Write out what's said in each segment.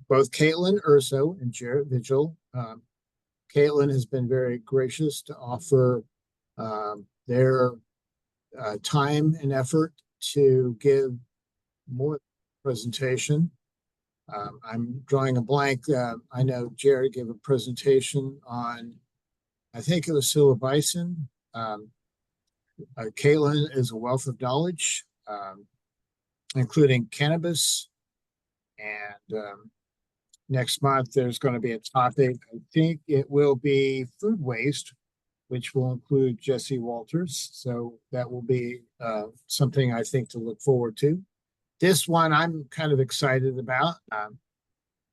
both Kaitlin Urso and Jarrett Vigil. Kaitlin has been very gracious to offer their time and effort to give more presentation. I'm drawing a blank. I know Jarrett gave a presentation on, I think it was psilocybin. Kaitlin is a wealth of knowledge, including cannabis. And next month, there's going to be a topic. I think it will be food waste, which will include Jesse Walters. So that will be something I think to look forward to. This one I'm kind of excited about.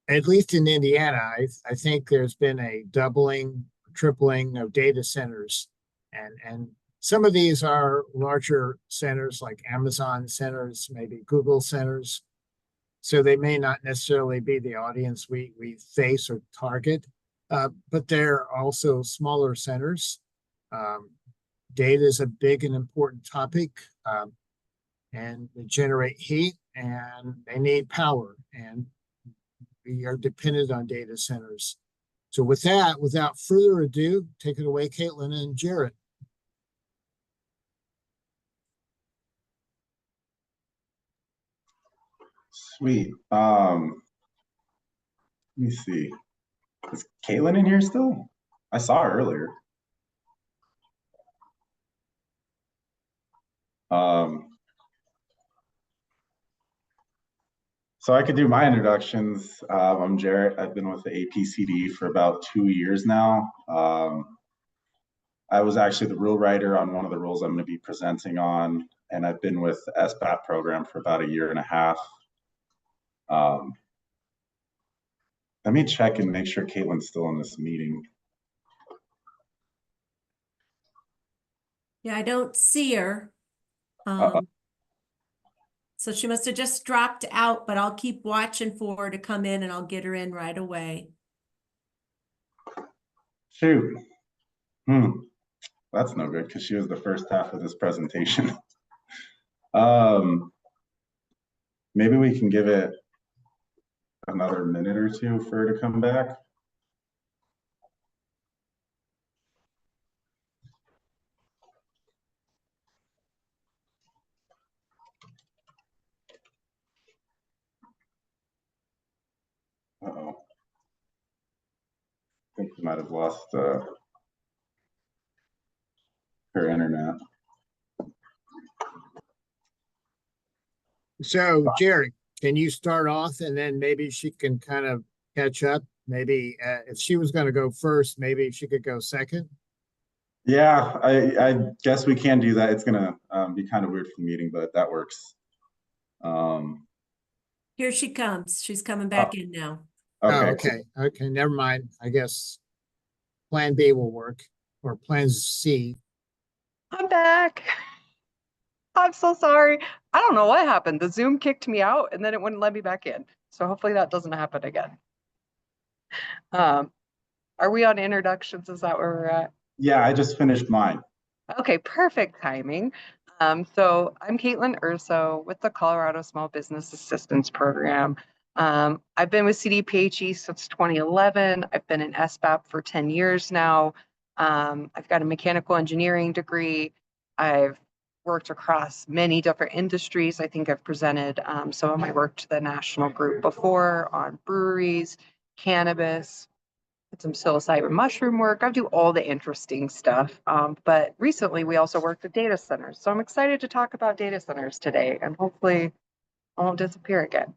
At least in Indiana, I think there's been a doubling, tripling of data centers. And some of these are larger centers like Amazon centers, maybe Google centers. So they may not necessarily be the audience we face or target, but they're also smaller centers. Data is a big and important topic, and they generate heat and they need power, and we are dependent on data centers. So with that, without further ado, take it away, Kaitlin and Jarrett. Sweet. Let me see. Is Kaitlin in here still? I saw her earlier. So I could do my introductions. I'm Jarrett. I've been with the APCD for about 2 years now. I was actually the rule writer on one of the rules I'm going to be presenting on, and I've been with the SBAP program for about 1.5 years. Let me check and make sure Kaitlin's still in this meeting. Yeah, I don't see her. So she must have just dropped out, but I'll keep watching for her to come in and I'll get her in right away. Shoot. That's no good because she was the first half of this presentation. Maybe we can give it another minute or two for her to come back. Uh-oh. I think we might have lost her internet. So, Jerry, can you start off and then maybe she can kind of catch up? Maybe if she was going to go first, maybe she could go second. Yeah, I guess we can do that. It's going to be kind of weird for the meeting, but that works. Here she comes. She's coming back in now. Okay. Okay. Never mind. I guess plan B will work, or plan C. I'm back. I'm so sorry. I don't know what happened. The Zoom kicked me out and then it wouldn't let me back in. So hopefully that doesn't happen again. Are we on introductions? Is that where we're at? Yeah, I just finished mine. Okay, perfect timing. So I'm Kaitlin Urso with the Colorado Small Business Assistance Program. I've been with CDPHE since 2011. I've been in SBAP for 10 years now. I've got a mechanical engineering degree. I've worked across many different industries. I think I've presented some of my work to the national group before on breweries, cannabis, some psilocybin mushroom work. I do all the interesting stuff. But recently we also worked with data centers. So I'm excited to talk about data centers today, and hopefully I won't disappear again.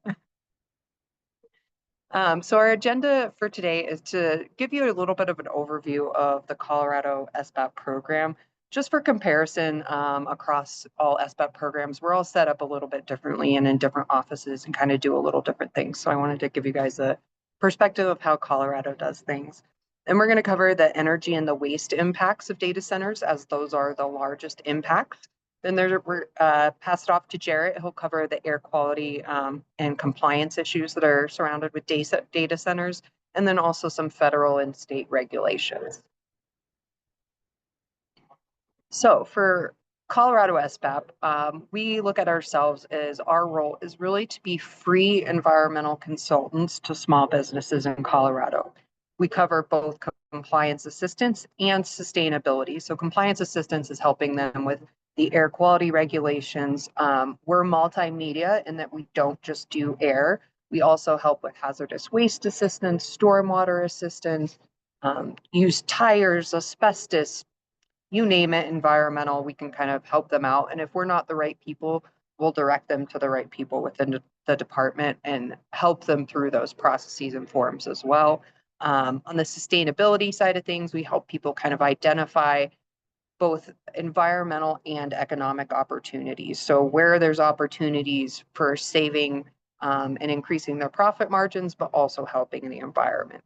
So our agenda for today is to give you a little bit of an overview of the Colorado SBAP program. Just for comparison, across all SBAP programs, we're all set up a little bit differently and in different offices and kind of do a little different things. So I wanted to give you guys a perspective of how Colorado does things. And we're going to cover the energy and the waste impacts of data centers, as those are the largest impacts. Then we're pass it off to Jarrett. He'll cover the air quality and compliance issues that are surrounded with data centers, and then also some federal and state regulations. So for Colorado SBAP, we look at ourselves as our role is really to be free environmental consultants to small businesses in Colorado. We cover both compliance assistance and sustainability. So compliance assistance is helping them with the air quality regulations. We're multimedia in that we don't just do air. We also help with hazardous waste assistance, stormwater assistance, use tires, asbestos, you name it, environmental, we can kind of help them out. And if we're not the right people, we'll direct them to the right people within the department and help them through those processes and forms as well. On the sustainability side of things, we help people kind of identify both environmental and economic opportunities. So where there's opportunities for saving and increasing their profit margins, but also helping the environment.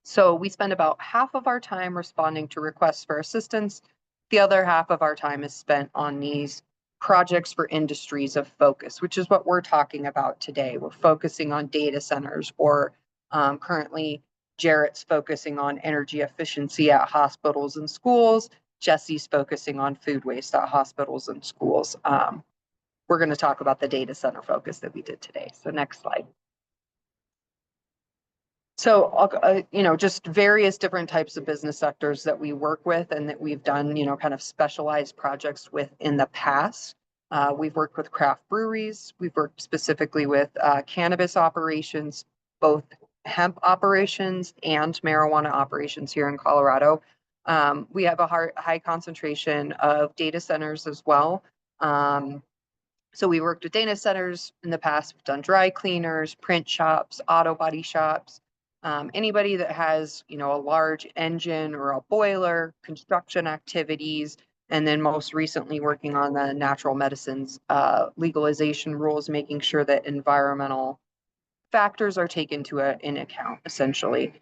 So we spend about half of our time responding to requests for assistance. The other half of our time is spent on these projects for industries of focus, which is what we're talking about today. We're focusing on data centers, or currently Jarrett's focusing on energy efficiency at hospitals and schools. Jesse's focusing on food waste at hospitals and schools. We're going to talk about the data center focus that we did today. So next slide. So, just various different types of business sectors that we work with and that we've done, kind of specialized projects with in the past. We've worked with craft breweries. We've worked specifically with cannabis operations, both hemp operations and marijuana operations here in Colorado. We have a high concentration of data centers as well. So we worked with data centers in the past. We've done dry cleaners, print shops, auto body shops. Anybody that has, a large engine or a boiler, construction activities, and then most recently working on the natural medicines legalization rules, making sure that environmental factors are taken in account, essentially,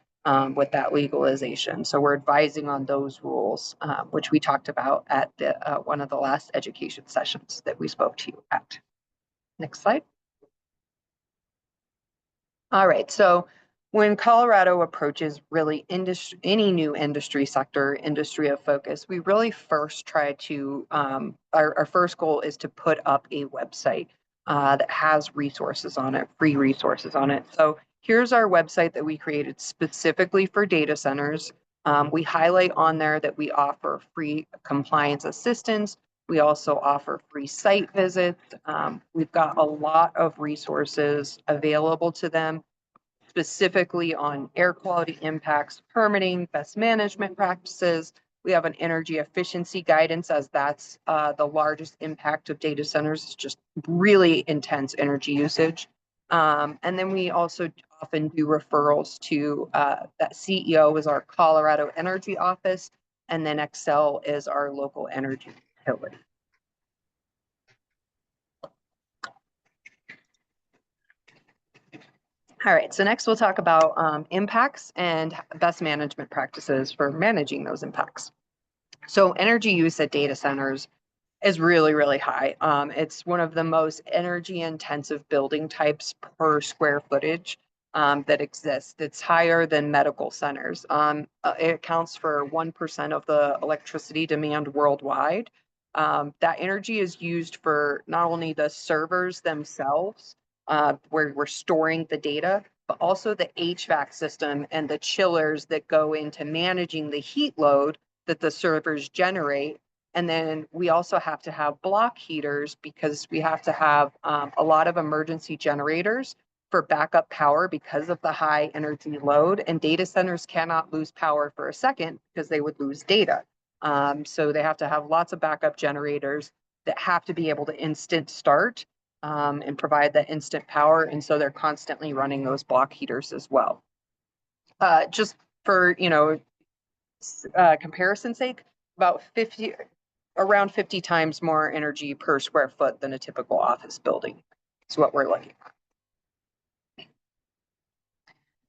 with that legalization. So we're advising on those rules, which we talked about at one of the last education sessions that we spoke to you at. Next slide. All right, so when Colorado approaches really any new industry sector, industry of focus, we really first try to, our first goal is to put up a website that has resources on it, free resources on it. So here's our website that we created specifically for data centers. We highlight on there that we offer free compliance assistance. We also offer free site visits. We've got a lot of resources available to them, specifically on air quality impacts, permitting, best management practices. We have an energy efficiency guidance, as that's the largest impact of data centers, is just really intense energy usage. And then we also often do referrals to that CEO is our Colorado Energy Office, and then Excel is our local energy utility. All right, so next we'll talk about impacts and best management practices for managing those impacts. So energy use at data centers is really, really high. It's one of the most energy intensive building types per square footage that exists. It's higher than medical centers. It accounts for 1% of the electricity demand worldwide. That energy is used for not only the servers themselves, where we're storing the data, but also the HVAC system and the chillers that go into managing the heat load that the servers generate. And then we also have to have block heaters because we have to have a lot of emergency generators for backup power because of the high energy load. And data centers cannot lose power for a second because they would lose data. So they have to have lots of backup generators that have to be able to instant start and provide that instant power. And so they're constantly running those block heaters as well. Just for, comparison's sake, around 50 times more energy per square foot than a typical office building is what we're looking at.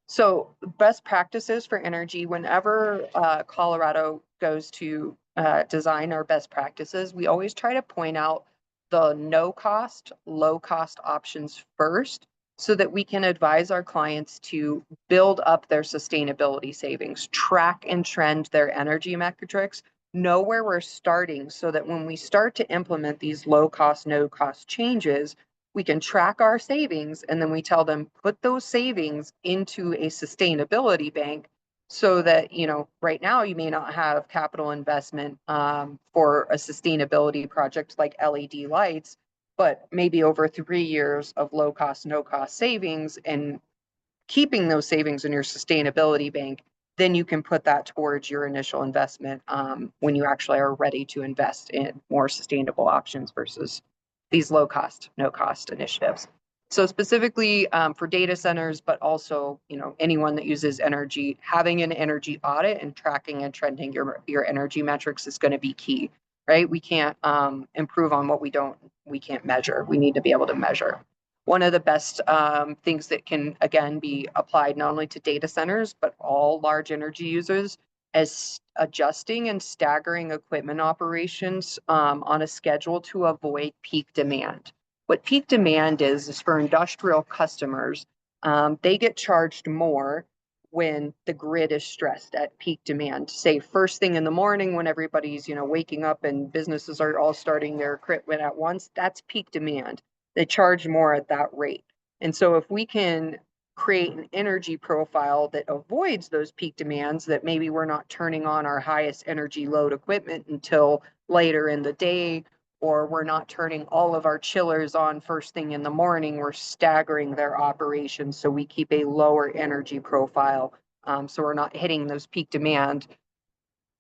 So best practices for energy, whenever Colorado goes to design our best practices, we always try to point out the no cost, low cost options first, so that we can advise our clients to build up their sustainability savings, track and trend their energy metrics, know where we're starting so that when we start to implement these low cost, no cost changes, we can track our savings, and then we tell them, put those savings into a sustainability bank so that, right now you may not have capital investment for a sustainability project like LED lights, but maybe over 3 years of low cost, no cost savings and keeping those savings in your sustainability bank, then you can put that towards your initial investment when you actually are ready to invest in more sustainable options versus these low cost, no cost initiatives. So specifically for data centers, but also, anyone that uses energy, having an energy audit and tracking and trending your energy metrics is going to be key, right? We can't improve on what we can't measure. We need to be able to measure. One of the best things that can, again, be applied not only to data centers, but all large energy users, as adjusting and staggering equipment operations on a schedule to avoid peak demand. What peak demand is for industrial customers, they get charged more when the grid is stressed at peak demand. Say first thing in the morning when everybody's, waking up and businesses are all starting their equipment at once, that's peak demand. They charge more at that rate. And so if we can create an energy profile that avoids those peak demands, that maybe we're not turning on our highest energy load equipment until later in the day, or we're not turning all of our chillers on first thing in the morning, we're staggering their operations so we keep a lower energy profile. So we're not hitting those peak demand,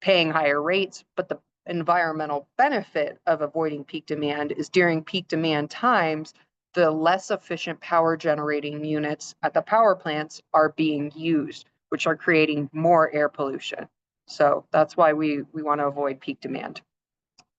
paying higher rates, but the environmental benefit of avoiding peak demand is during peak demand times, the less efficient power generating units at the power plants are being used, which are creating more air pollution. So that's why we want to avoid peak demand.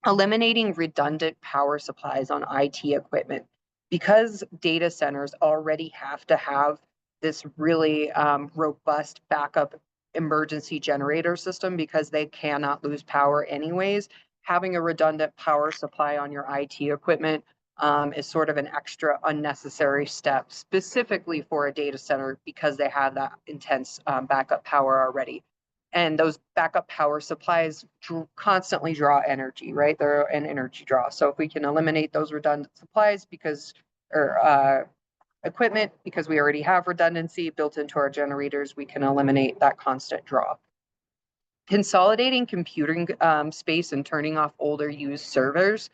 Eliminating redundant power supplies on IT equipment. Because data centers already have to have this really robust backup emergency generator system because they cannot lose power anyways, having a redundant power supply on your IT equipment is sort of an extra unnecessary step, specifically for a data center because they have that intense backup power already. And those backup power supplies constantly draw energy, right? They're an energy draw. So if we can eliminate those redundant supplies equipment, because we already have redundancy built into our generators, we can eliminate that constant draw. Consolidating computing space and turning off older used servers.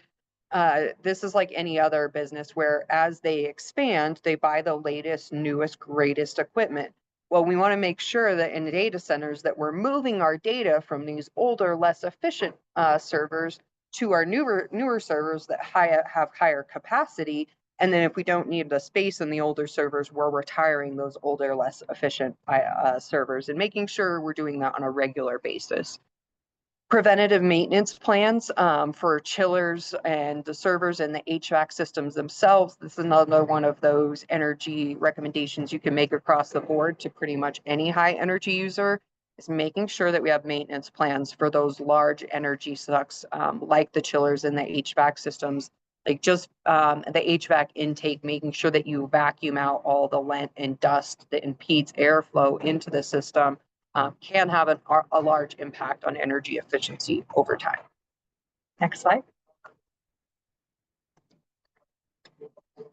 This is like any other business where as they expand, they buy the latest, newest, greatest equipment. Well, we want to make sure that in the data centers that we're moving our data from these older, less efficient servers to our newer servers that have higher capacity. And then if we don't need the space in the older servers, we're retiring those older, less efficient servers and making sure we're doing that on a regular basis. Preventative maintenance plans for chillers and the servers and the HVAC systems themselves. This is another one of those energy recommendations you can make across the board to pretty much any high energy user, is making sure that we have maintenance plans for those large energy sucks like the chillers and the HVAC systems, like just the HVAC intake, making sure that you vacuum out all the lint and dust that impedes airflow into the system. Can have a large impact on energy efficiency over time. Next slide.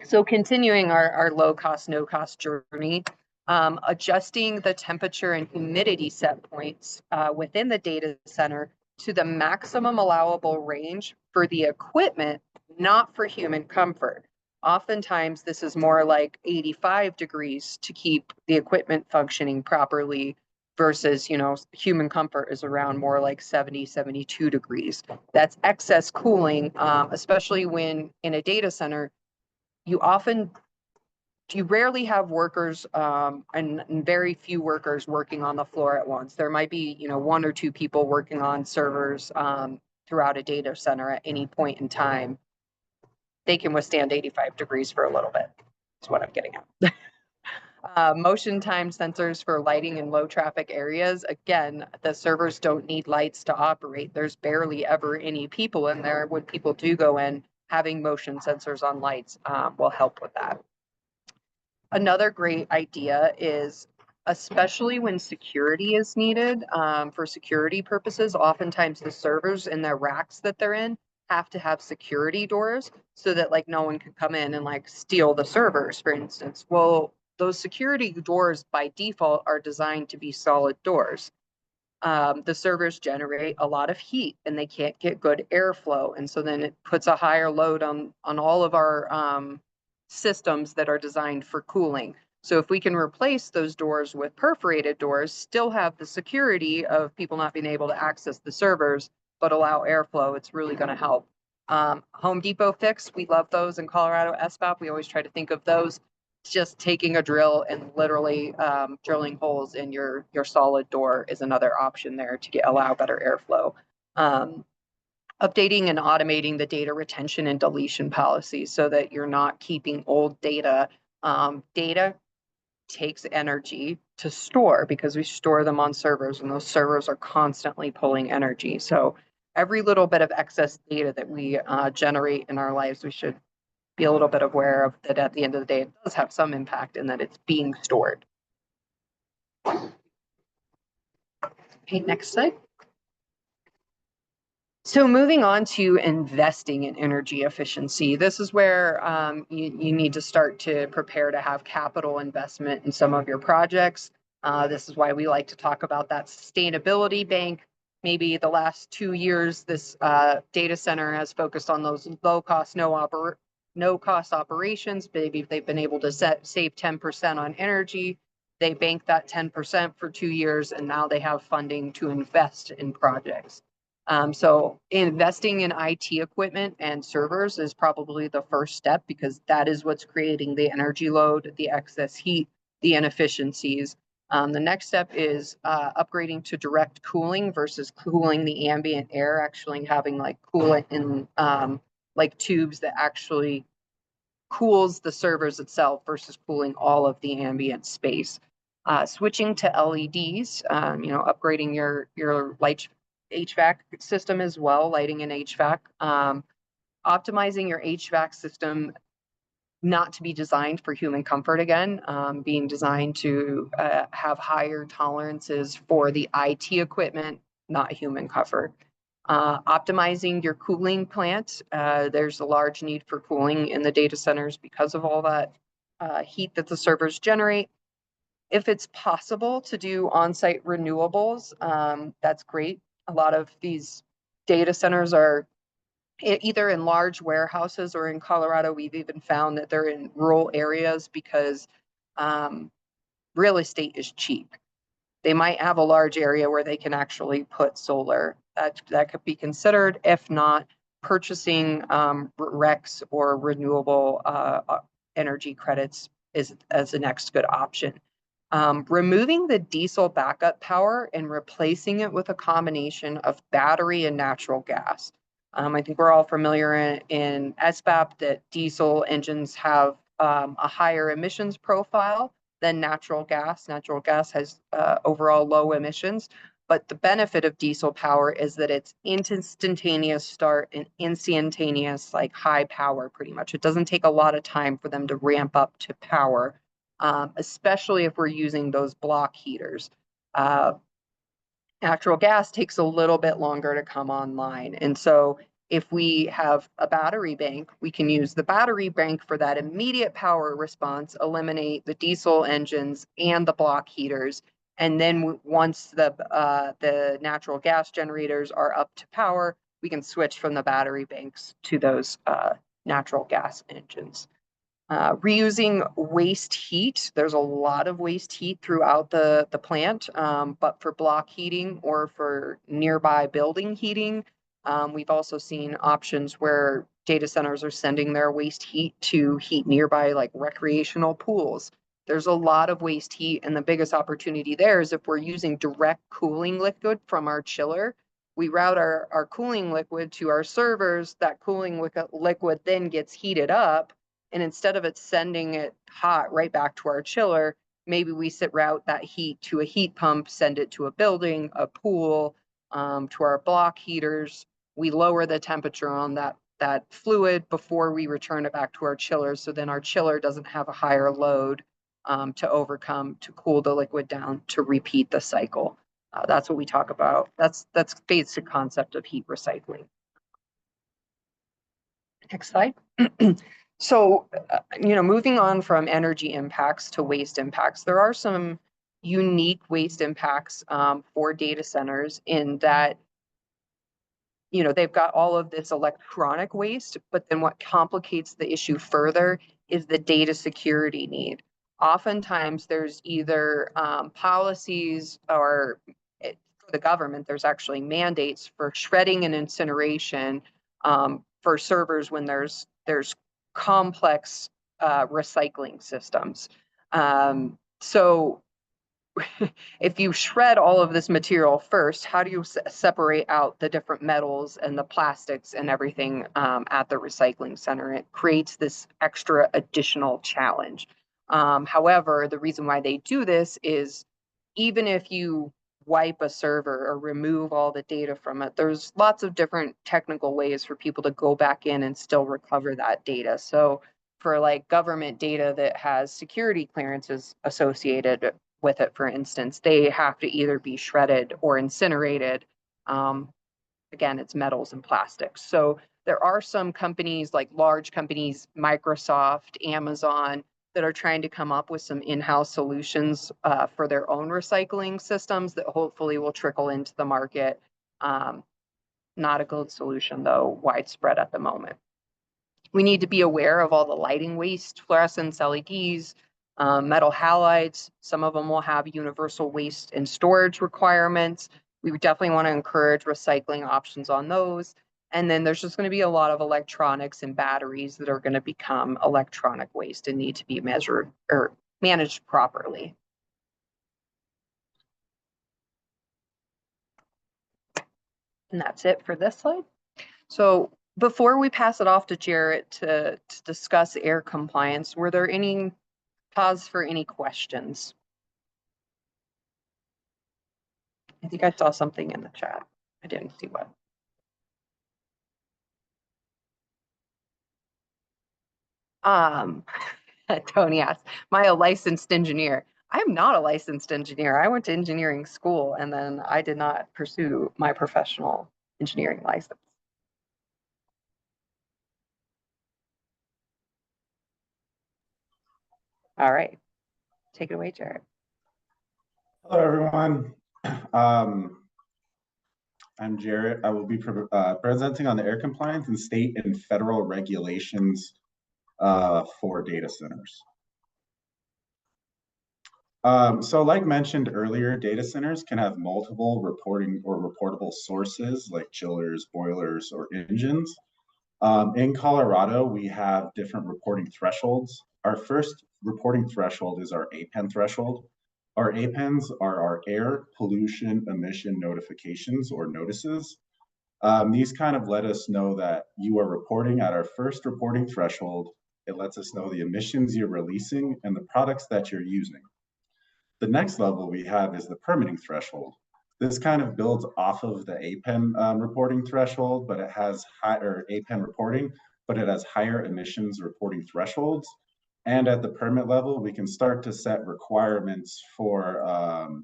So continuing our low cost, no cost journey, adjusting the temperature and humidity set points within the data center to the maximum allowable range for the equipment, not for human comfort. Oftentimes, this is more like 85 degrees to keep the equipment functioning properly versus, human comfort is around more like 70, 72 degrees. That's excess cooling, especially when in a data center, you rarely have workers and very few workers working on the floor at once. There might be, 1 or 2 people working on servers throughout a data center at any point in time. They can withstand 85 degrees for a little bit. That's what I'm getting at. Motion time sensors for lighting in low traffic areas. Again, the servers don't need lights to operate. There's barely ever any people in there. When people do go in, having motion sensors on lights will help with that. Another great idea is especially when security is needed, for security purposes. Oftentimes the servers in the racks that they're in have to have security doors so that like no one can come in and like steal the servers, for instance. Well, those security doors by default are designed to be solid doors. The servers generate a lot of heat and they can't get good airflow. And so then it puts a higher load on all of our systems that are designed for cooling. So if we can replace those doors with perforated doors, still have the security of people not being able to access the servers, but allow airflow, it's really going to help. Home Depot Fix, we love those in Colorado SBAP. We always try to think of those. Just taking a drill and literally drilling holes in your solid door is another option there to allow better airflow. Updating and automating the data retention and deletion policies so that you're not keeping old data. Data takes energy to store because we store them on servers, and those servers are constantly pulling energy. So every little bit of excess data that we generate in our lives, we should be a little bit aware of that. At the end of the day, it does have some impact in that it's being stored. Okay, next slide. So moving on to investing in energy efficiency, this is where you need to start to prepare to have capital investment in some of your projects. This is why we like to talk about that sustainability bank. Maybe the last 2 years, this data center has focused on those low cost, no cost operations. Maybe they've been able to save 10% on energy. They bank that 10% for 2 years, and now they have funding to invest in projects. So investing in IT equipment and servers is probably the first step because that is what's creating the energy load, the excess heat, the inefficiencies. The next step is upgrading to direct cooling versus cooling the ambient air, actually having like coolant in like tubes that actually cools the servers itself versus cooling all of the ambient space. Switching to LEDs, upgrading your light HVAC system as well, lighting and HVAC. Optimizing your HVAC system not to be designed for human comfort again, being designed to have higher tolerances for the IT equipment, not human comfort. Optimizing your cooling plant. There's a large need for cooling in the data centers because of all that heat that the servers generate. If it's possible to do on-site renewables, that's great. A lot of these data centers are either in large warehouses, or in Colorado, we've even found that they're in rural areas because real estate is cheap. They might have a large area where they can actually put solar. That could be considered. If not, purchasing RECs or renewable energy credits is as the next good option. Removing the diesel backup power and replacing it with a combination of battery and natural gas. I think we're all familiar in SBAP that diesel engines have a higher emissions profile than natural gas. Natural gas has overall low emissions, but the benefit of diesel power is that it's instantaneous start and instantaneous, like high power pretty much. It doesn't take a lot of time for them to ramp up to power. Especially if we're using those block heaters. Natural gas takes a little bit longer to come online. And so if we have a battery bank, we can use the battery bank for that immediate power response, eliminate the diesel engines and the block heaters. And then once the natural gas generators are up to power, we can switch from the battery banks to those natural gas engines. Reusing waste heat. There's a lot of waste heat throughout the plant, but for block heating or for nearby building heating, we've also seen options where data centers are sending their waste heat to heat nearby like recreational pools. There's a lot of waste heat, and the biggest opportunity there is if we're using direct cooling liquid from our chiller. We route our cooling liquid to our servers. That cooling liquid then gets heated up. And instead of it sending it hot right back to our chiller, maybe we route that heat to a heat pump, send it to a building, a pool, to our block heaters. We lower the temperature on that fluid before we return it back to our chiller. So then our chiller doesn't have a higher load. to overcome, to cool the liquid down, to repeat the cycle. That's what we talk about. That's basic concept of heat recycling. Next slide. So, moving on from energy impacts to waste impacts, there are some unique waste impacts for data centers in that, they've got all of this electronic waste, but then what complicates the issue further is the data security need. Oftentimes there's either policies or for the government, there's actually mandates for shredding and incineration for servers when there's complex recycling systems. So if you shred all of this material first, how do you separate out the different metals and the plastics and everything at the recycling center? It creates this extra additional challenge. However, the reason why they do this is even if you wipe a server or remove all the data from it, there's lots of different technical ways for people to go back in and still recover that data. So for like government data that has security clearances associated with it, for instance, they have to either be shredded or incinerated. Again, it's metals and plastics. So there are some companies, like large companies, Microsoft, Amazon, that are trying to come up with some in-house solutions for their own recycling systems that hopefully will trickle into the market. Not a good solution, though, widespread at the moment. We need to be aware of all the lighting waste, fluorescents, LEDs, metal halides. Some of them will have universal waste and storage requirements. We would definitely want to encourage recycling options on those. And then there's just going to be a lot of electronics and batteries that are going to become electronic waste and need to be measured or managed properly. And that's it for this slide. So before we pass it off to Jarrett to discuss air compliance, were there any pause for any questions? I think I saw something in the chat. I didn't see what. Tony asked, am I a licensed engineer? I'm not a licensed engineer. I went to engineering school and then I did not pursue my professional engineering license. All right, take it away, Jarrett. Hello, everyone. I'm Jarrett. I will be presenting on the air compliance and state and federal regulations for data centers. So like mentioned earlier, data centers can have multiple reporting or reportable sources like chillers, boilers, or engines. In Colorado, we have different reporting thresholds. Our first reporting threshold is our APEN threshold. Our APENs are our air pollution emission notifications or notices. These kind of let us know that you are reporting at our first reporting threshold. It lets us know the emissions you're releasing and the products that you're using. The next level we have is the permitting threshold. This kind of builds off of the APEN reporting threshold, but it has higher APEN reporting, but it has higher emissions reporting thresholds. And at the permit level, we can start to set requirements for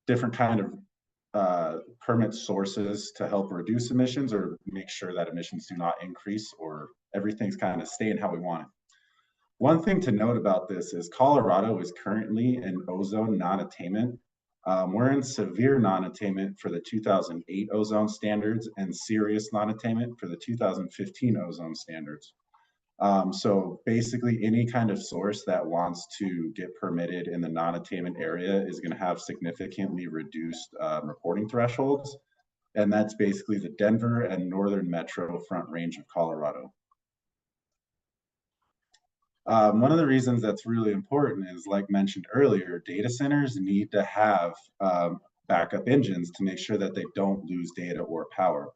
different kind of permit sources to help reduce emissions or make sure that emissions do not increase or everything's kind of staying how we want it. One thing to note about this is Colorado is currently in ozone non-attainment. We're in severe non-attainment for the 2008 ozone standards and serious non-attainment for the 2015 ozone standards. So basically any kind of source that wants to get permitted in the non-attainment area is going to have significantly reduced reporting thresholds. And that's basically the Denver and Northern Metro Front Range of Colorado. One of the reasons that's really important is, like mentioned earlier, data centers need to have backup engines to make sure that they don't lose data or power.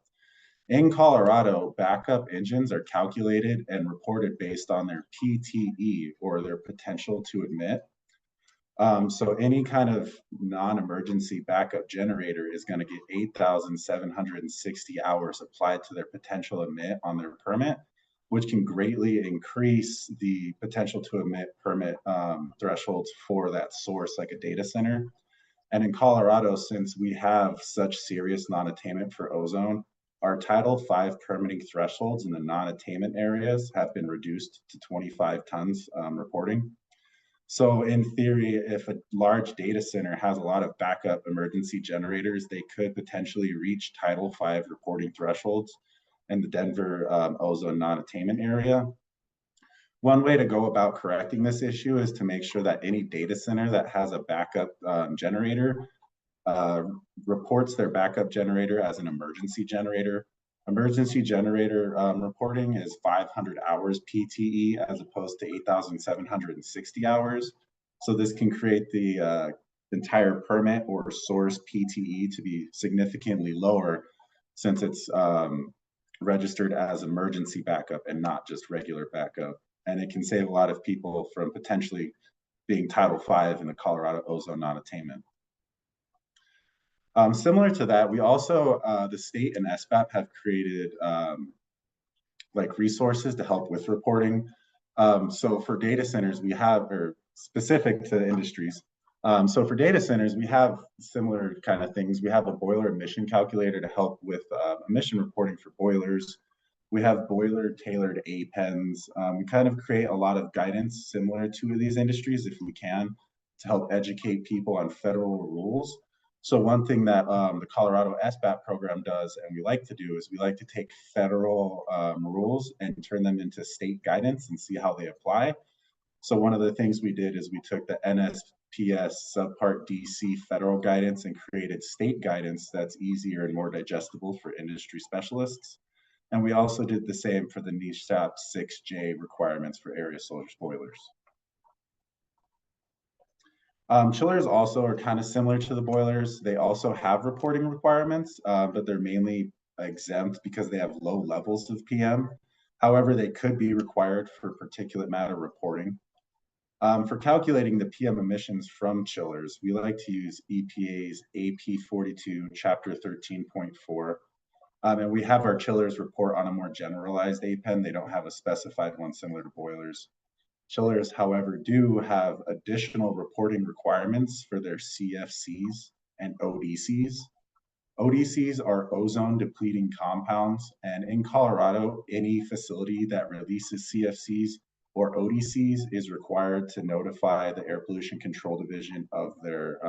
In Colorado, backup engines are calculated and reported based on their PTE, or their potential to emit. So any kind of non-emergency backup generator is going to get 8,760 hours applied to their potential emit on their permit. which can greatly increase the potential to emit permit thresholds for that source, like a data center. And in Colorado, since we have such serious non-attainment for ozone, our Title V permitting thresholds in the non-attainment areas have been reduced to 25 tons reporting. So in theory, if a large data center has a lot of backup emergency generators, they could potentially reach Title V reporting thresholds in the Denver ozone non-attainment area. One way to go about correcting this issue is to make sure that any data center that has a backup generator reports their backup generator as an emergency generator. Emergency generator reporting is 500 hours PTE as opposed to 8,760 hours. So this can create the entire permit or source PTE to be significantly lower, since it's registered as emergency backup and not just regular backup. And it can save a lot of people from potentially being Title V in the Colorado ozone non-attainment. Similar to that, we also, the state and SBAP have created like resources to help with reporting. So for data centers, we have, or specific to industries. So for data centers, we have similar kind of things. We have a boiler emission calculator to help with emission reporting for boilers. We have boiler tailored APENs. We kind of create a lot of guidance similar to these industries if we can, to help educate people on federal rules. So one thing that the Colorado SBAP program does, and we like to do, is we like to take federal rules and turn them into state guidance and see how they apply. So one of the things we did is we took the NSPS Subpart DC federal guidance and created state guidance that's easier and more digestible for industry specialists. And we also did the same for the NESHAP 6J requirements for area solar boilers. Chillers also are kind of similar to the boilers. They also have reporting requirements, but they're mainly exempt because they have low levels of PM. However, they could be required for particulate matter reporting. For calculating the PM emissions from chillers, we like to use EPA's AP 42, Chapter 13.4. And we have our chillers report on a more generalized APEN. They don't have a specified one similar to boilers. Chillers, however, do have additional reporting requirements for their CFCs and ODCs. ODCs are ozone depleting compounds, and in Colorado, any facility that releases CFCs or ODCs is required to notify the Air Pollution Control Division of their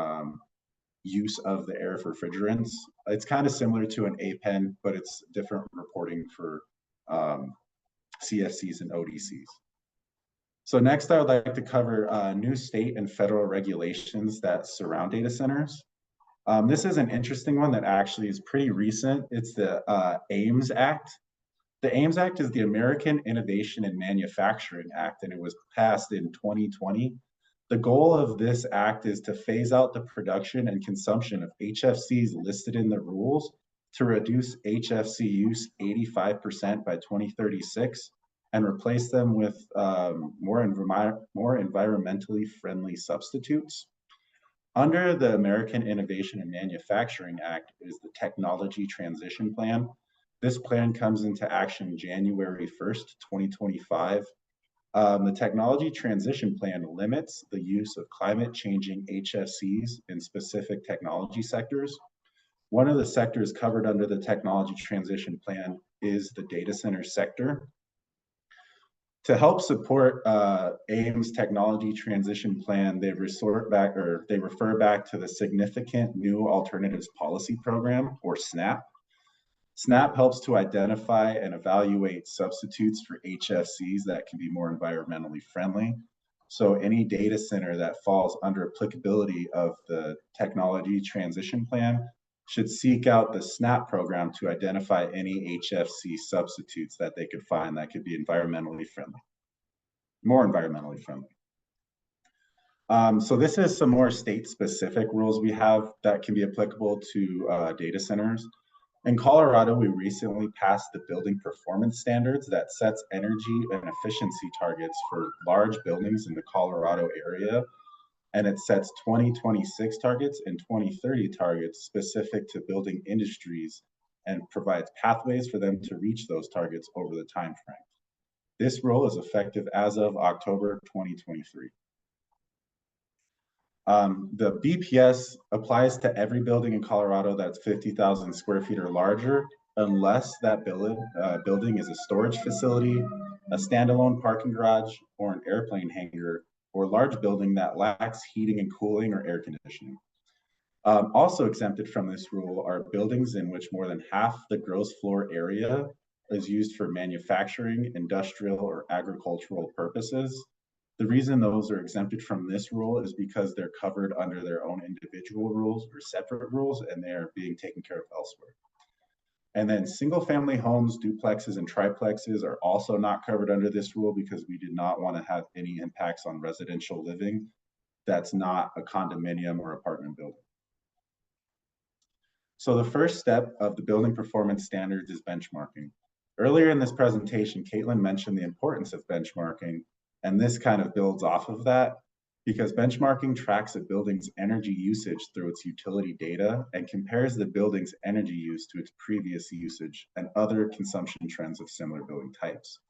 use of the air refrigerants. It's kind of similar to an APEN, but it's different reporting for CFCs and ODCs. So next, I would like to cover new state and federal regulations that surround data centers. This is an interesting one that actually is pretty recent. It's the AIMS Act. The AIMS Act is the American Innovation and Manufacturing Act, and it was passed in 2020. The goal of this act is to phase out the production and consumption of HFCs listed in the rules to reduce HFC use 85% by 2036 and replace them with more environmentally friendly substitutes. Under the American Innovation and Manufacturing Act is the Technology Transition Plan. This plan comes into action January 1st, 2025. The Technology Transition Plan limits the use of climate-changing HFCs in specific technology sectors. One of the sectors covered under the Technology Transition Plan is the data center sector. To help support AIM's Technology Transition Plan, they refer back to the Significant New Alternatives Policy Program, or SNAP. SNAP helps to identify and evaluate substitutes for HFCs that can be more environmentally friendly. So any data center that falls under applicability of the Technology Transition Plan should seek out the SNAP program to identify any HFC substitutes that they could find that could be environmentally friendly, more environmentally friendly. So this is some more state-specific rules we have that can be applicable to data centers. In Colorado, we recently passed the building performance standards that sets energy and efficiency targets for large buildings in the Colorado area. And it sets 2026 targets and 2030 targets specific to building industries and provides pathways for them to reach those targets over the time frame. This rule is effective as of October 2023. The BPS applies to every building in Colorado that's 50,000 square feet or larger, unless that building is a storage facility, a standalone parking garage, or an airplane hangar, or a large building that lacks heating and cooling or air conditioning. Also exempted from this rule are buildings in which more than half the gross floor area is used for manufacturing, industrial, or agricultural purposes. The reason those are exempted from this rule is because they're covered under their own individual rules or separate rules, and they're being taken care of elsewhere. And then single family homes, duplexes, and triplexes are also not covered under this rule because we did not want to have any impacts on residential living that's not a condominium or apartment building. So the first step of the building performance standards is benchmarking. Earlier in this presentation, Kaitlin mentioned the importance of benchmarking, and this kind of builds off of that because benchmarking tracks a building's energy usage through its utility data and compares the building's energy use to its previous usage and other consumption trends of similar building types.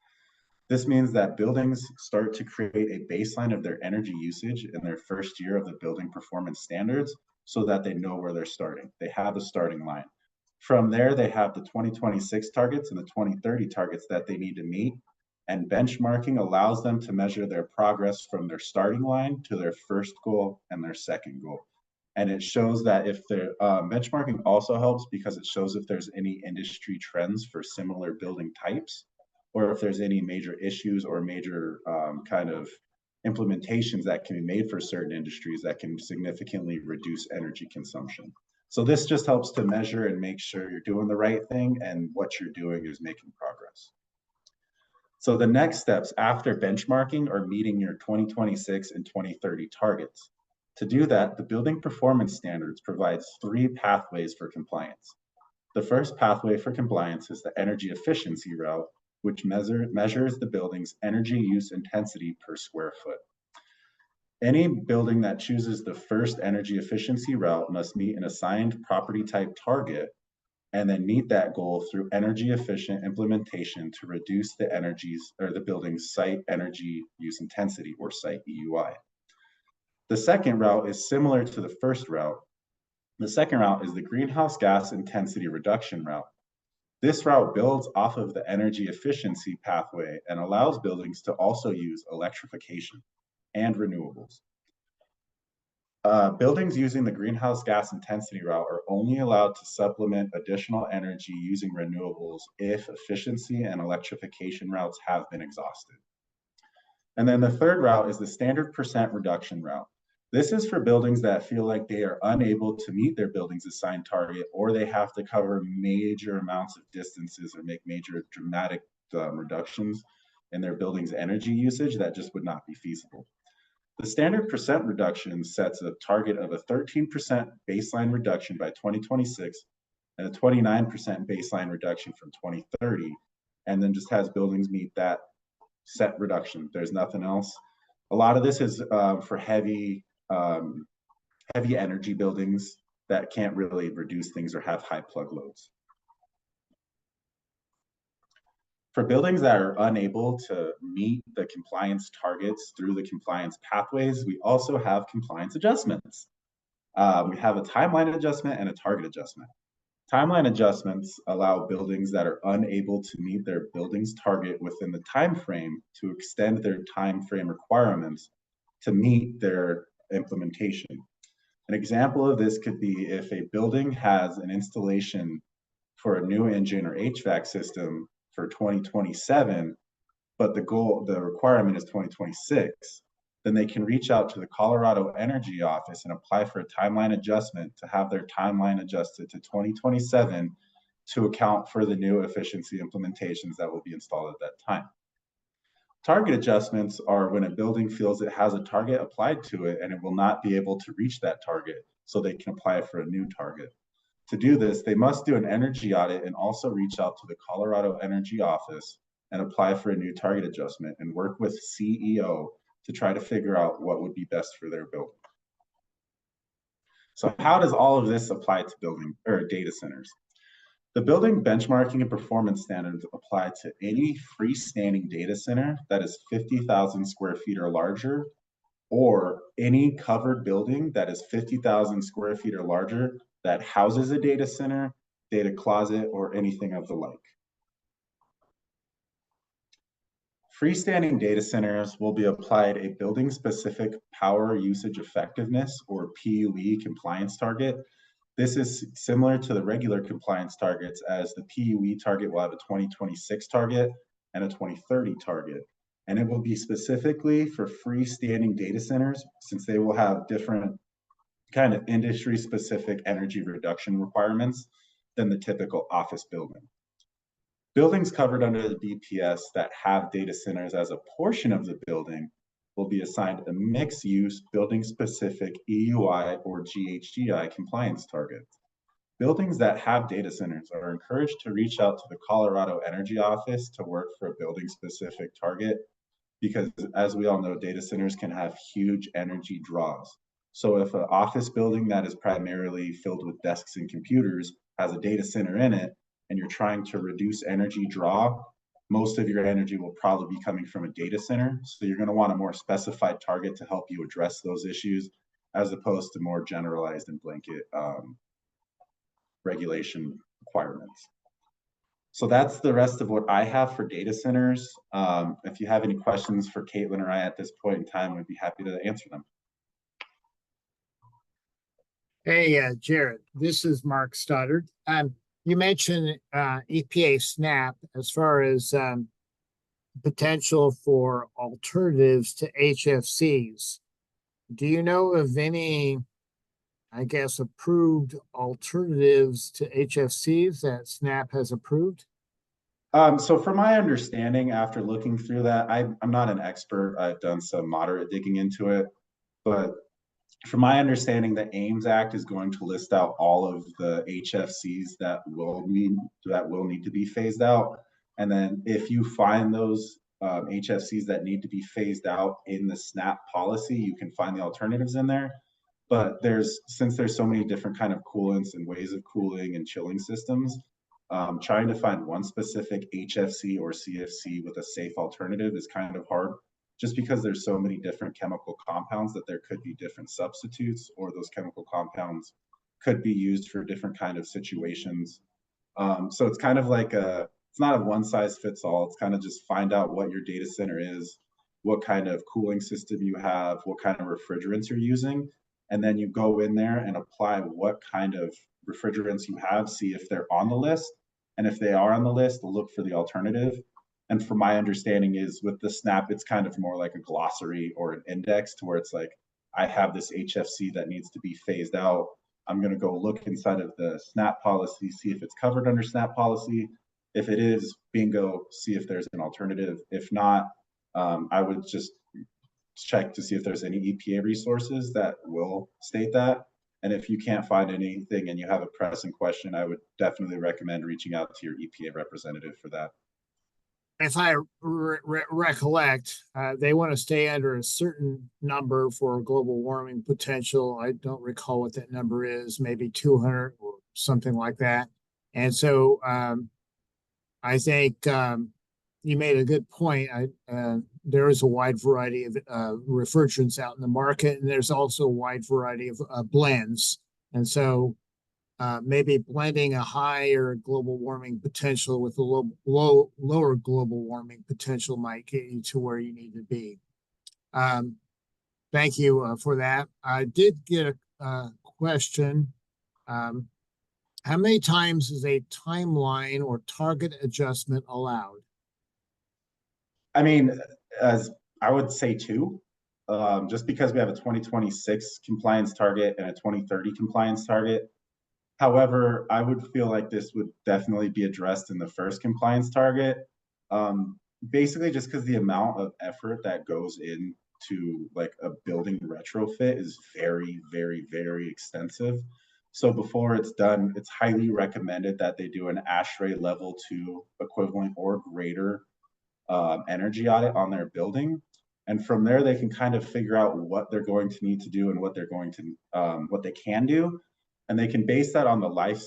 This means that buildings start to create a baseline of their energy usage in their first year of the building performance standards so that they know where they're starting. They have a starting line. From there, they have the 2026 targets and the 2030 targets that they need to meet. And benchmarking allows them to measure their progress from their starting line to their first goal and their second goal. And it shows that if the benchmarking also helps because it shows if there's any industry trends for similar building types, or if there's any major issues or major kind of implementations that can be made for certain industries that can significantly reduce energy consumption. So this just helps to measure and make sure you're doing the right thing and what you're doing is making progress. So the next steps after benchmarking are meeting your 2026 and 2030 targets. To do that, the building performance standards provides 3 pathways for compliance. The first pathway for compliance is the energy efficiency route, which measures the building's energy use intensity per square foot. Any building that chooses the first energy efficiency route must meet an assigned property type target and then meet that goal through energy efficient implementation to reduce the building's site energy use intensity, or site EUI. The second route is similar to the first route. The second route is the greenhouse gas intensity reduction route. This route builds off of the energy efficiency pathway and allows buildings to also use electrification and renewables. Buildings using the greenhouse gas intensity route are only allowed to supplement additional energy using renewables if efficiency and electrification routes have been exhausted. And then the third route is the standard percent reduction route. This is for buildings that feel like they are unable to meet their building's assigned target, or they have to cover major amounts of distances or make major dramatic reductions in their building's energy usage that just would not be feasible. The standard percent reduction sets a target of a 13% baseline reduction by 2026 and a 29% baseline reduction from 2030, and then just has buildings meet that set reduction. There's nothing else. A lot of this is for heavy energy buildings that can't really reduce things or have high plug loads. For buildings that are unable to meet the compliance targets through the compliance pathways, we also have compliance adjustments. We have a timeline adjustment and a target adjustment. Timeline adjustments allow buildings that are unable to meet their building's target within the time frame to extend their time frame requirements to meet their implementation. An example of this could be if a building has an installation for a new engine or HVAC system for 2027, but the requirement is 2026, then they can reach out to the Colorado Energy Office and apply for a timeline adjustment to have their timeline adjusted to 2027 to account for the new efficiency implementations that will be installed at that time. Target adjustments are when a building feels it has a target applied to it and it will not be able to reach that target, so they can apply for a new target. To do this, they must do an energy audit and also reach out to the Colorado Energy Office and apply for a new target adjustment and work with CEO to try to figure out what would be best for their building. So how does all of this apply to building or data centers? The building benchmarking and performance standards apply to any freestanding data center that is 50,000 square feet or larger, or any covered building that is 50,000 square feet or larger that houses a data center, data closet, or anything of the like. Freestanding data centers will be applied a building-specific power usage effectiveness, or PUE, compliance target. This is similar to the regular compliance targets, as the PUE target will have a 2026 target and a 2030 target. And it will be specifically for freestanding data centers, since they will have different kind of industry-specific energy reduction requirements than the typical office building. Buildings covered under the BPS that have data centers as a portion of the building will be assigned a mixed-use building-specific EUI or GHGI compliance target. Buildings that have data centers are encouraged to reach out to the Colorado Energy Office to work for a building-specific target, because as we all know, data centers can have huge energy draws. So if an office building that is primarily filled with desks and computers has a data center in it, and you're trying to reduce energy draw, most of your energy will probably be coming from a data center. So you're going to want a more specified target to help you address those issues, as opposed to more generalized and blanket regulation requirements. So that's the rest of what I have for data centers. If you have any questions for Kaitlin or I at this point in time, we'd be happy to answer them. Hey, Jarrett, this is Mark Stoddard. You mentioned EPA SNAP as far as potential for alternatives to HFCs. Do you know of any, I guess, approved alternatives to HFCs that SNAP has approved? So from my understanding, after looking through that, I'm not an expert. I've done some moderate digging into it, but from my understanding, the AIMS Act is going to list out all of the HFCs that will need to be phased out. And then if you find those HFCs that need to be phased out in the SNAP policy, you can find the alternatives in there. But since there's so many different kind of coolants and ways of cooling and chilling systems, trying to find one specific HFC or CFC with a safe alternative is kind of hard, just because there's so many different chemical compounds that there could be different substitutes, or those chemical compounds could be used for different kind of situations. So it's kind of like it's not a one size fits all. It's kind of just find out what your data center is, what kind of cooling system you have, what kind of refrigerants you're using, and then you go in there and apply what kind of refrigerants you have, see if they're on the list. And if they are on the list, look for the alternative. And from my understanding is with the SNAP, it's kind of more like a glossary or an index, to where it's like, I have this HFC that needs to be phased out. I'm going to go look inside of the SNAP policy, see if it's covered under SNAP policy. If it is, bingo, see if there's an alternative. If not, I would just check to see if there's any EPA resources that will state that. And if you can't find anything and you have a pressing question, I would definitely recommend reaching out to your EPA representative for that. If I recollect, they want to stay under a certain number for global warming potential. I don't recall what that number is, maybe 200 or something like that. And so I think you made a good point. There is a wide variety of refrigerants out in the market, and there's also a wide variety of blends. And so maybe blending a higher global warming potential with a lower global warming potential might get you to where you need to be. Thank you for that. I did get a question. How many times is a timeline or target adjustment allowed? I mean, as I would say 2, just because we have a 2026 compliance target and a 2030 compliance target. However, I would feel like this would definitely be addressed in the first compliance target. Basically, just because the amount of effort that goes into like a building retrofit is very, very, very extensive. So before it's done, it's highly recommended that they do an ASHRAE level 2 equivalent or greater energy audit on their building. And from there, they can kind of figure out what they're going to need to do and what they're going to, what they can do. and they can base that on the life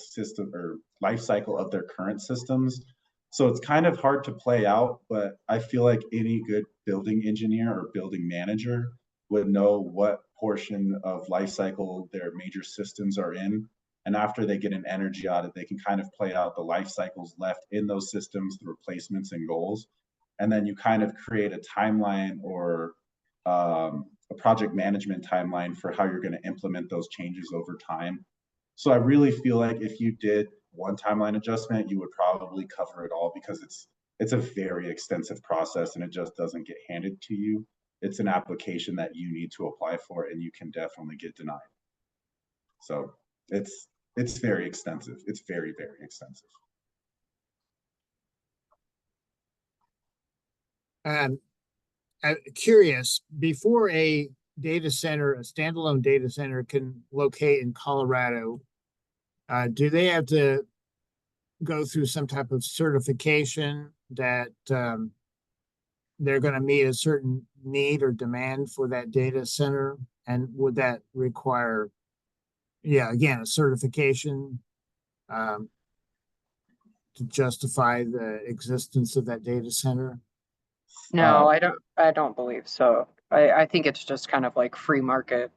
cycle of their current systems. So it's kind of hard to play out, but I feel like any good building engineer or building manager would know what portion of life cycle their major systems are in. And after they get an energy audit, they can kind of play out the life cycles left in those systems, the replacements and goals. And then you kind of create a timeline or a project management timeline for how you're going to implement those changes over time. So I really feel like if you did one timeline adjustment, you would probably cover it all, because it's a very extensive process and it just doesn't get handed to you. It's an application that you need to apply for, and you can definitely get denied. So it's very extensive. It's very, very extensive. I'm curious, before a data center, a standalone data center can locate in Colorado, do they have to go through some type of certification that they're going to meet a certain need or demand for that data center? And would that require, again, a certification to justify the existence of that data center? No, I don't believe so. I think it's just kind of like free market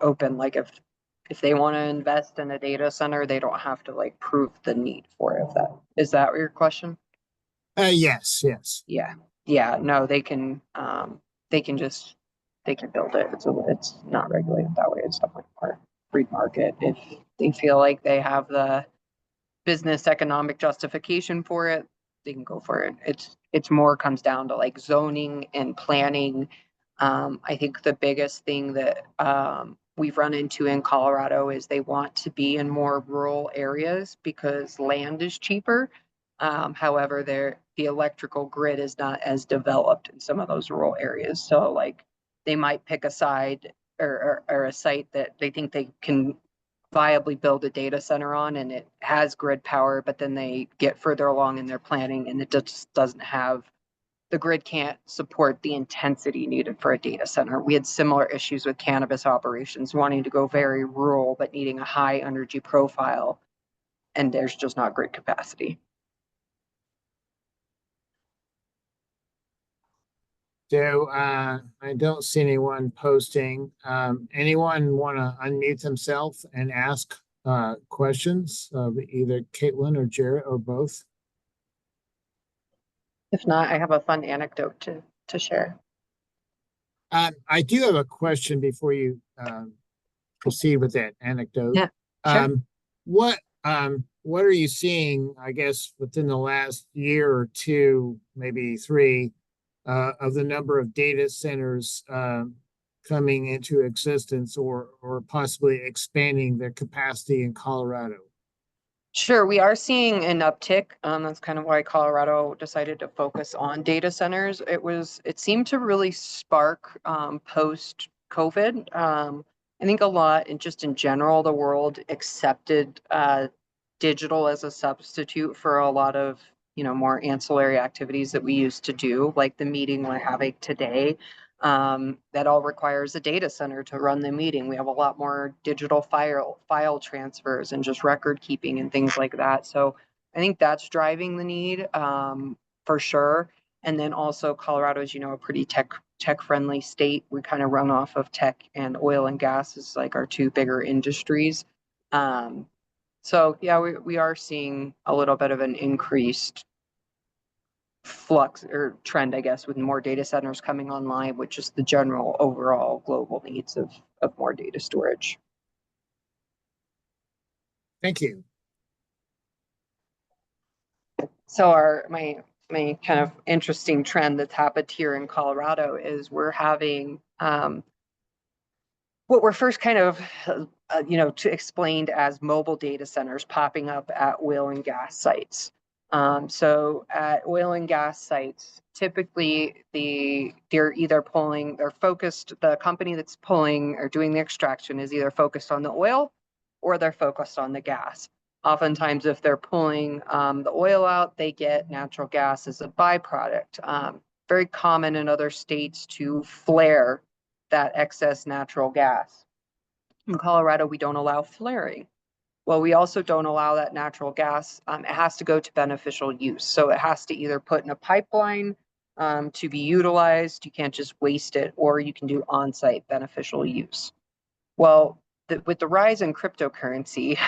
open. Like if they want to invest in a data center, they don't have to like prove the need for it. Is that your question? Yes. Yeah. No, they can build it. It's not regulated that way. It's definitely more free market. If they feel like they have the business economic justification for it, they can go for it. It's more comes down to like zoning and planning. I think the biggest thing that we've run into in Colorado is they want to be in more rural areas because land is cheaper. However, the electrical grid is not as developed in some of those rural areas. So like they might pick a side or a site that they think they can viably build a data center on, and it has grid power, but then they get further along in their planning and it just doesn't have, the grid can't support the intensity needed for a data center. We had similar issues with cannabis operations, wanting to go very rural, but needing a high energy profile, and there's just not grid capacity. So I don't see anyone posting. Anyone want to unmute themselves and ask questions of either Kaitlin or Jarrett or both? If not, I have a fun anecdote to share. I do have a question before you proceed with that anecdote. Yeah, sure. What are you seeing, I guess, within the last year or two, maybe three, of the number of data centers coming into existence or possibly expanding their capacity in Colorado? Sure, we are seeing an uptick. That's kind of why Colorado decided to focus on data centers. It seemed to really spark post-COVID. I think a lot, and just in general, the world accepted digital as a substitute for a lot of more ancillary activities that we used to do, like the meeting we're having today. That all requires a data center to run the meeting. We have a lot more digital file transfers and just record keeping and things like that. So I think that's driving the need for sure. And then also Colorado is, a pretty tech friendly state. We kind of run off of tech, and oil and gas is like our two bigger industries. So yeah, we are seeing a little bit of an increased flux or trend, I guess, with more data centers coming online, with just the general overall global needs of more data storage. Thank you. So my kind of interesting trend that's happened here in Colorado is we're having what were first kind of explained as mobile data centers popping up at oil and gas sites. So at oil and gas sites, typically the company that's pulling or doing the extraction is either focused on the oil or they're focused on the gas. Oftentimes, if they're pulling the oil out, they get natural gas as a byproduct. Very common in other states to flare that excess natural gas. In Colorado, we don't allow flaring. Well, we also don't allow that natural gas. It has to go to beneficial use. So it has to either put in a pipeline to be utilized. You can't just waste it, or you can do on-site beneficial use. Well, with the rise in cryptocurrency,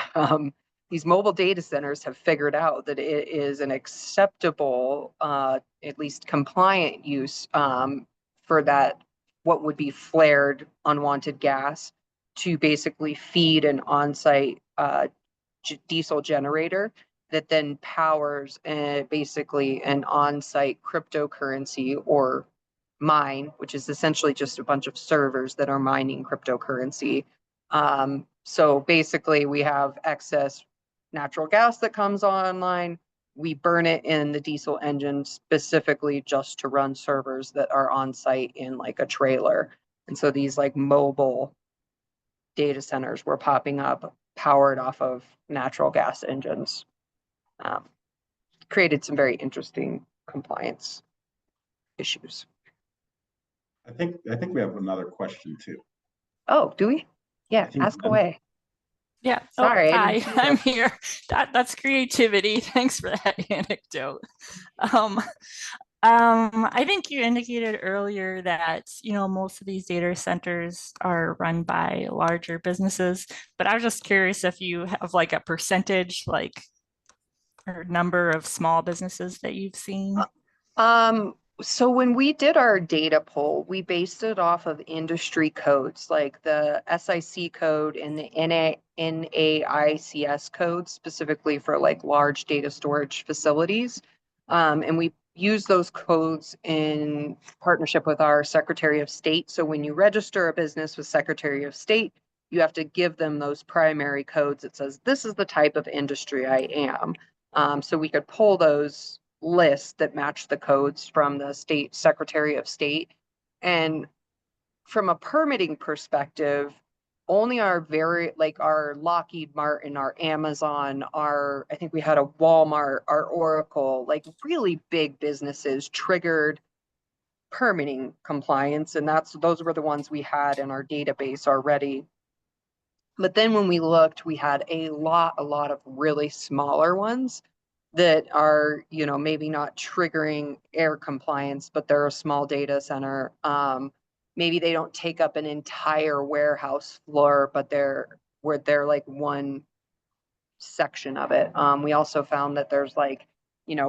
these mobile data centers have figured out that it is an acceptable, at least compliant use for that, what would be flared unwanted gas, to basically feed an on-site diesel generator that then powers basically an on-site cryptocurrency or mine, which is essentially just a bunch of servers that are mining cryptocurrency. So basically we have excess natural gas that comes online. We burn it in the diesel engine specifically just to run servers that are on site in like a trailer. And so these like mobile data centers were popping up powered off of natural gas engines. Created some very interesting compliance issues. I think we have another question too. Oh, do we? Yeah, ask away. Yeah. Sorry, Hi, I'm here. That's creativity. Thanks for that anecdote. I think you indicated earlier that, most of these data centers are run by larger businesses, but I was just curious if you have like a percentage, like, or number of small businesses that you've seen. So when we did our data poll, we based it off of industry codes, like the SIC code and the NAICS code, specifically for like large data storage facilities. And we use those codes in partnership with our Secretary of State. So when you register a business with Secretary of State, you have to give them those primary codes that says, this is the type of industry I am. So we could pull those lists that match the codes from the state Secretary of State. And from a permitting perspective, only our our Lockheed Martin, our Amazon, I think we had a Walmart, our Oracle, like really big businesses triggered permitting compliance. And those were the ones we had in our database already. But then when we looked, we had a lot of really smaller ones that are, maybe not triggering air compliance, but they're a small data center. Maybe they don't take up an entire warehouse floor, but they're like one section of it. We also found that there's like,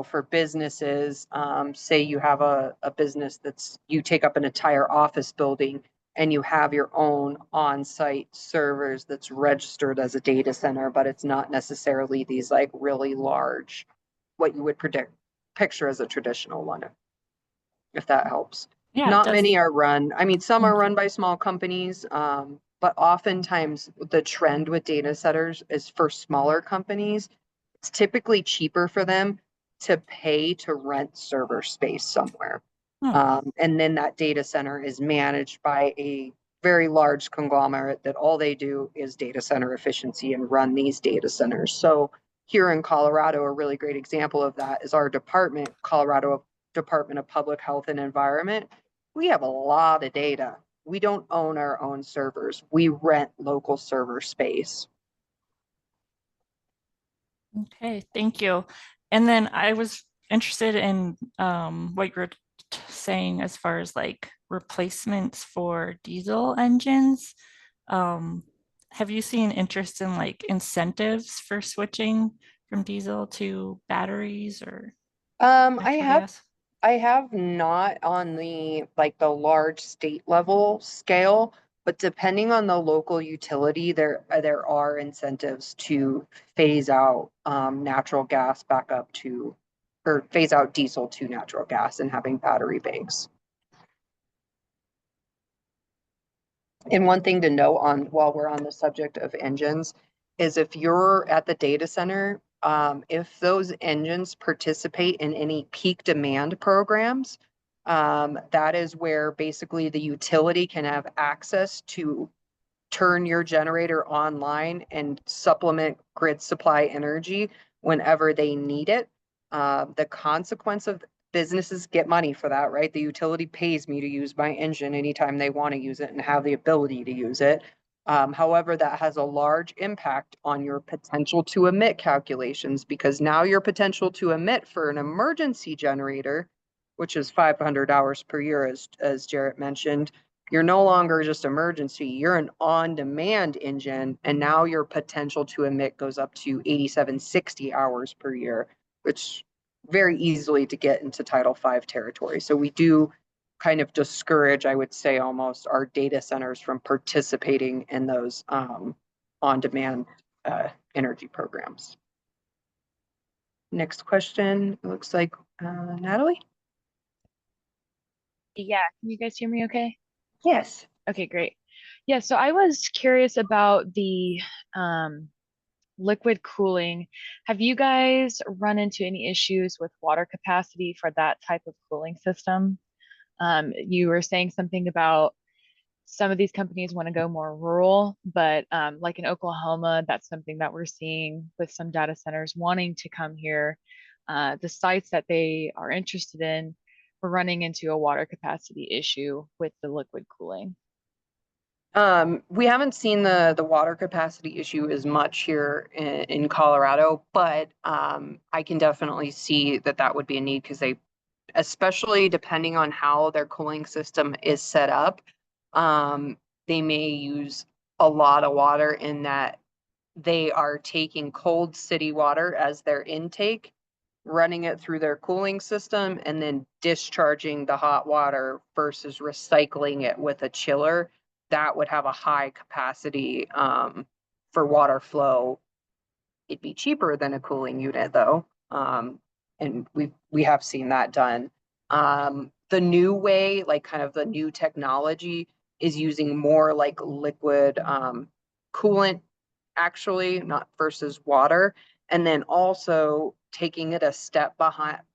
for businesses, say you have a business you take up an entire office building and you have your own on-site servers that's registered as a data center, but it's not necessarily these like really large, what you would picture as a traditional one, if that helps. Yeah, not many are run. I mean, some are run by small companies, but oftentimes the trend with data centers is for smaller companies. It's typically cheaper for them to pay to rent server space somewhere. And then that data center is managed by a very large conglomerate that all they do is data center efficiency and run these data centers. So here in Colorado, a really great example of that is our department, Colorado Department of Public Health and Environment. We have a lot of data. We don't own our own servers. We rent local server space. Okay, thank you. And then I was interested in what you're saying as far as like replacements for diesel engines. Have you seen interest in like incentives for switching from diesel to batteries or I have not on the large state level scale, but depending on the local utility, there are incentives to phase out natural gas back up to, or phase out diesel to natural gas and having battery banks. And one thing to note while we're on the subject of engines is if you're at the data center, if those engines participate in any peak demand programs, that is where basically the utility can have access to turn your generator online and supplement grid supply energy whenever they need it. The consequence of businesses get money for that, right? The utility pays me to use my engine anytime they want to use it and have the ability to use it. However, that has a large impact on your potential to emit calculations, because now your potential to emit for an emergency generator, which is 500 hours per year, as Jarrett mentioned, you're no longer just emergency, you're an on-demand engine, and now your potential to emit goes up to 8760 hours per year, which very easily to get into Title V territory. So we do kind of discourage, I would say, almost our data centers from participating in those on-demand energy programs. Next question, it looks like Natalie? Yeah, can you guys hear me okay? Yes. Okay, great. Yeah, so I was curious about the liquid cooling. Have you guys run into any issues with water capacity for that type of cooling system? You were saying something about some of these companies want to go more rural, but like in Oklahoma, that's something that we're seeing with some data centers wanting to come here. The sites that they are interested in, we're running into a water capacity issue with the liquid cooling. We haven't seen the water capacity issue as much here in Colorado, but I can definitely see that would be a need, because they, especially depending on how their cooling system is set up, they may use a lot of water, in that they are taking cold city water as their intake, running it through their cooling system, and then discharging the hot water versus recycling it with a chiller. That would have a high capacity for water flow. It'd be cheaper than a cooling unit though. And we have seen that done. The new way, like kind of the new technology, is using more like liquid coolant, actually, not versus water. And then also taking it a step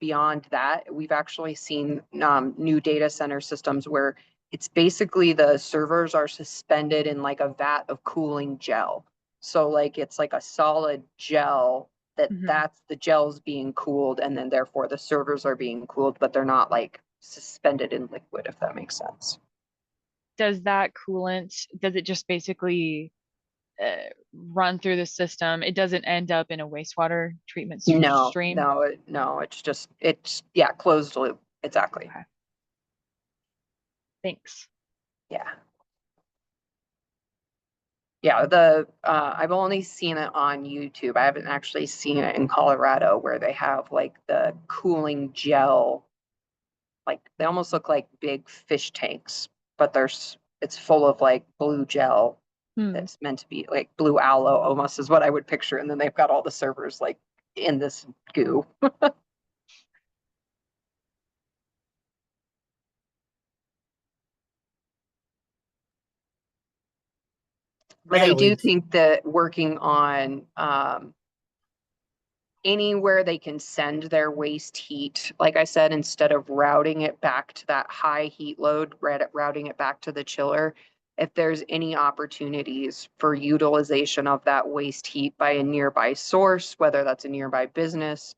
beyond that, we've actually seen new data center systems where it's basically the servers are suspended in like a vat of cooling gel. So like it's like a solid gel that's the gel's being cooled, and then therefore the servers are being cooled, but they're not like suspended in liquid, if that makes sense. Does that coolant, does it just basically run through the system? It doesn't end up in a wastewater treatment stream? No, it's yeah, closed loop. Exactly. Okay. Thanks. Yeah. Yeah, I've only seen it on YouTube. I haven't actually seen it in Colorado, where they have like the cooling gel, like they almost look like big fish tanks, but it's full of like blue gel that's meant to be like blue aloe almost, is what I would picture. And then they've got all the servers like in this goo. But I do think that working on anywhere they can send their waste heat, like I said, instead of routing it back to that high heat load, routing it back to the chiller, if there's any opportunities for utilization of that waste heat by a nearby source, whether that's a nearby business,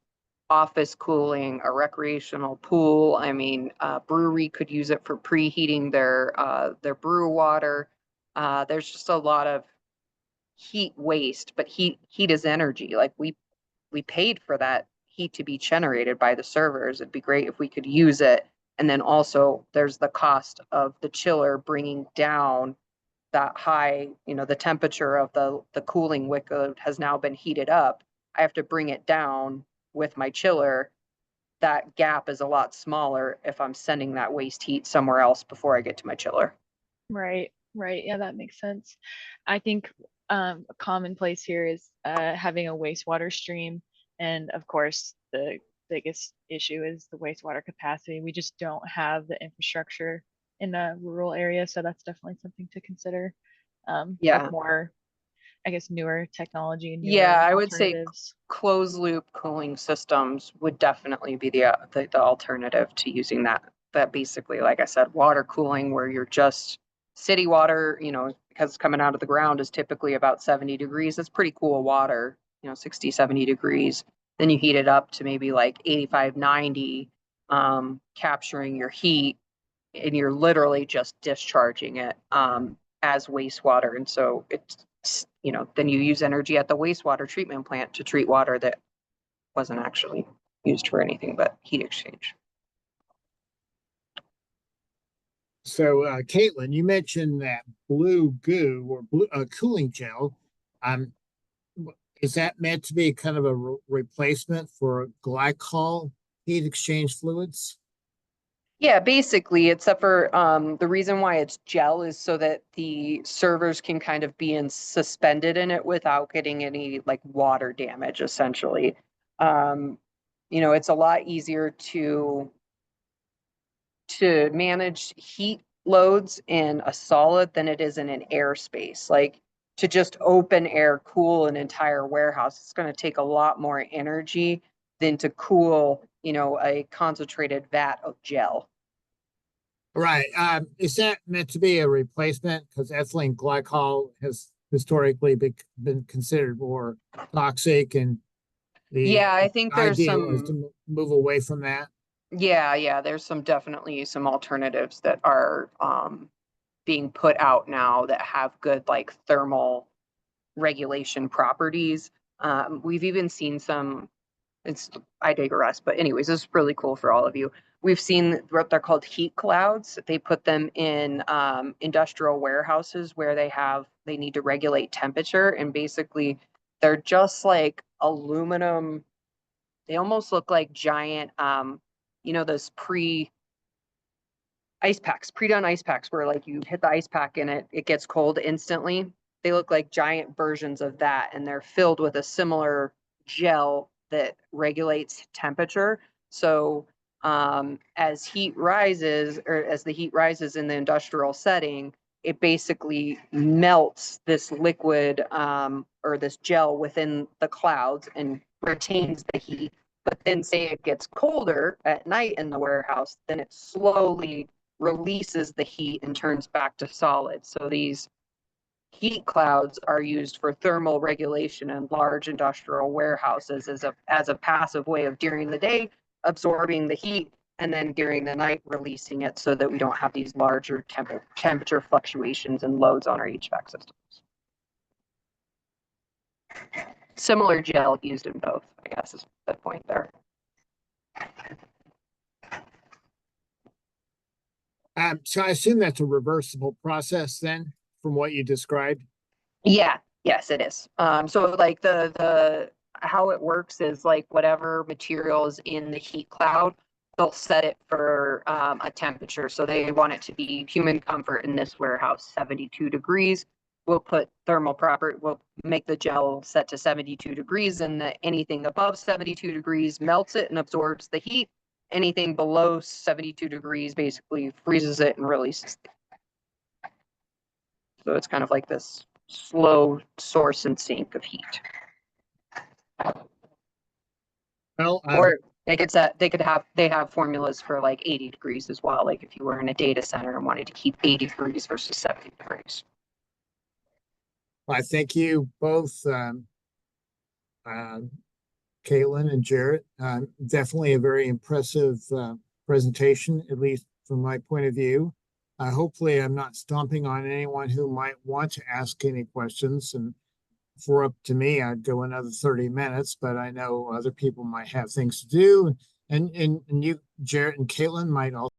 office cooling, a recreational pool. I mean, brewery could use it for preheating their brew water. There's just a lot of heat waste, but heat is energy. Like we paid for that heat to be generated by the servers. It'd be great if we could use it. And then also there's the cost of the chiller bringing down that high, the temperature of the cooling liquid has now been heated up. I have to bring it down with my chiller. That gap is a lot smaller if I'm sending that waste heat somewhere else before I get to my chiller. Right. Yeah, that makes sense. I think a commonplace here is having a wastewater stream. And of course, the biggest issue is the wastewater capacity. We just don't have the infrastructure in a rural area. So that's definitely something to consider. With more, I guess, newer technology and newer I would say alternatives. Closed loop cooling systems would definitely be the alternative to using that basically, like I said, water cooling, where you're just city water, because it's coming out of the ground, is typically about 70 degrees. It's pretty cool water, 60, 70 degrees. Then you heat it up to maybe like 85, 90, capturing your heat, and you're literally just discharging it. as wastewater. And so it's, you know, then you use energy at the wastewater treatment plant to treat water that wasn't actually used for anything but heat exchange. So, Kaitlin, you mentioned that blue goo or blue cooling gel. Is that meant to be kind of a replacement for glycol heat exchange fluids? Yeah, basically, except for the reason why it's gel is so that the servers can kind of be suspended in it without getting any like water damage, essentially. You know, it's a lot easier to manage heat loads in a solid than it is in an airspace. Like to just open air cool an entire warehouse, it's going to take a lot more energy than to cool, you know, a concentrated vat of gel. Right. Is that meant to be a replacement? Because ethylene glycol has historically been considered more toxic, and the Yeah, I think there's ideal is some, to move away from that. yeah, there's some definitely some alternatives that are being put out now that have good like thermal regulation properties. We've even seen some, I digress, but anyways, this is really cool for all of you. We've seen what they're called heat clouds. They put them in industrial warehouses where they need to regulate temperature, and basically they're just like aluminum. They almost look like giant, you know, those pre-done ice packs where like you hit the ice pack and it gets cold instantly. They look like giant versions of that, and they're filled with a similar gel that regulates temperature. So as heat rises, or as the heat rises in the industrial setting, it basically melts this liquid or this gel within the clouds and retains the heat. But then say it gets colder at night in the warehouse, then it slowly releases the heat and turns back to solid. So these heat clouds are used for thermal regulation in large industrial warehouses as a passive way of during the day absorbing the heat, and then during the night releasing it so that we don't have these larger temperature fluctuations and loads on our HVAC systems. Similar gel used in both, I guess is the point there. So I assume that's a reversible process then, from what you described. Yeah, yes, it is. So like the how it works is like whatever material is in the heat cloud, they'll set it for a temperature. So they want it to be human comfort in this warehouse, 72 degrees. We'll put we'll make the gel set to 72 degrees, and anything above 72 degrees melts it and absorbs the heat. Anything below 72 degrees basically freezes it and releases it. So it's kind of like this slow source and sink of heat. Well, Or they have formulas for like 80 degrees as well. Like if you were in a data center and wanted to keep 80 degrees versus 70 degrees. I thank you both, Kaitlin and Jarrett. Definitely a very impressive presentation, at least from my point of view. Hopefully I'm not stomping on anyone who might want to ask any questions. And for up to me, I'd go another 30 minutes, but I know other people might have things to do. And you, Jarrett and Kaitlin, might also